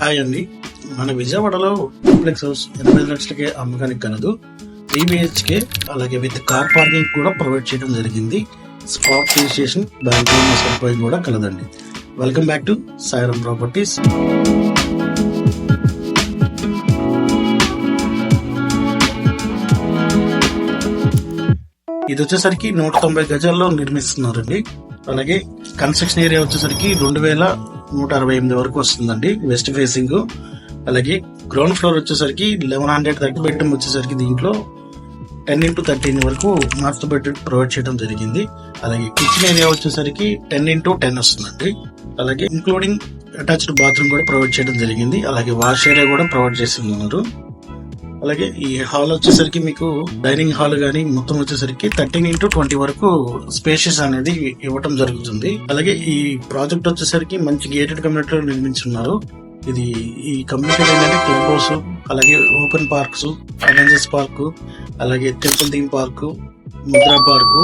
Hi అండి. మన విజయవాడలో డూప్లెక్స్ హౌస్ 80 లక్షలకే అమ్మకానికి కలదు. 3 BHK అలాగే విత్ కార్ పార్కింగ్ కూడా ప్రొవైడ్ చేయడం జరిగింది. స్పాట్ రిజిస్ట్రేషన్, బ్యాంక్ లోన్ సదుపాయం కూడా కలదండి. Welcome back to Sairam properties. ఇది వచ్చేసరికి 190 గజాల్లో నిర్మిస్తున్నారండి. అలాగే కన్స్ట్రక్షన్ ఏరియా వచ్చేసరికి 2168 వరకు వస్తుందండి. West facing. అలాగే గ్రౌండ్ ఫ్లోర్ వచ్చేసరికి 1100 బెడ్రూమ్ వచ్చేసరికి దీంట్లో 10x13 వరకు మాస్టర్ బెడ్రూమ్ ప్రొవైడ్ చేయడం జరిగింది. అలాగే కిచెన్ ఏరియా వచ్చేసరికి 10x10 వస్తుందండి. అలాగే ఇంక్లూడింగ్ అటాచ్డ్ బాత్రూమ్ కూడా ప్రొవైడ్ చేయడం జరిగింది. అలాగే వాష్ ఏరియా కూడా ప్రొవైడ్ చేసి ఉన్నారు. అలాగే ఈ హాల్ వచ్చేసరికి మీకు డైనింగ్ హాల్ గానీ మొత్తం వచ్చేసరికి 13x20 వరకు స్పేషియస్ అనేది ఇవ్వటం జరుగుతుంది. అలాగే ఈ ప్రాజెక్ట్ వచ్చేసరికి మంచి గేటెడ్ కమ్యూనిటీలో నిర్మించున్నారు. ఇది ఈ కమ్యూనిటీ ఏంటంటే క్లబ్ హౌస్, అలాగే ఓపెన్ పార్క్స్, అవెంజర్స్ పార్క్, అలాగే temple theme park, Mudra park,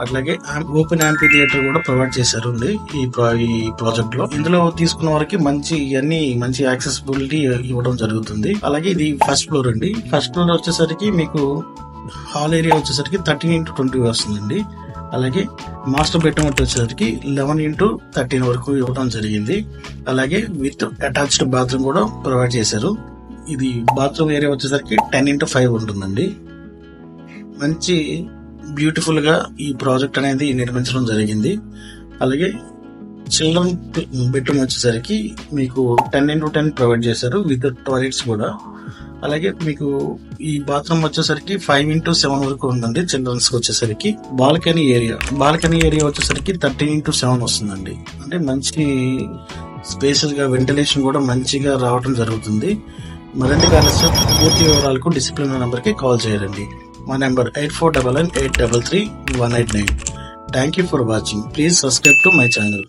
అట్లాగే ఓపెన్ యాంపీ థియేటర్ కూడా ప్రొవైడ్ చేశారు ఈ ప్రాజెక్ట్ లో. ఇందులో తీసుకున్న వారికి మంచి యాక్సెసిబిలిటీ ఇవ్వడం జరుగుతుంది. అలాగే ఇది ఫస్ట్ ఫ్లోర్ అండి. ఫస్ట్ ఫ్లోర్ వచ్చేసరికి మీకు హాల్ ఏరియా వచ్చేసరికి 13x20 వస్తుందండి. అలాగే మాస్టర్ బెడ్రూమ్ వచ్చేసరికి 11x13 వరకు ఇవ్వడం జరిగింది. అలాగే విత్ అటాచ్డ్ బాత్రూమ్ కూడా ప్రొవైడ్ చేశారు. ఇది బాత్రూమ్ ఏరియా వచ్చేసరికి 10x5 ఉంటుందండి. మంచి బ్యూటిఫుల్ గా ఈ ప్రాజెక్ట్ అనేది నిర్మించడం జరిగింది. అలాగే చిల్డ్రన్ బెడ్రూమ్ వచ్చేసరికి మీకు 10x10 ప్రొవైడ్ చేశారు విత్ టాయిలెట్స్ కూడా. అలాగే మీకు ఈ బాత్రూమ్ వచ్చేసరికి 5x7 వరకు ఉందండి. చిల్డ్రన్స్ వచ్చేసరికి బాల్కనీ ఏరియా వచ్చేసరికి 13x7 వస్తుందండి. అంటే మంచి స్పేసెస్ గా వెంటిలేషన్ కూడా మంచిగా రావడం జరుగుతుంది. మరింత ఆలస్యం పూర్తి వివరాలకు డిసిప్లిన్ నెంబర్ కి కాల్ చేయాలండి. మా number 8499833189. Thank you for watching. Please subscribe to my channel.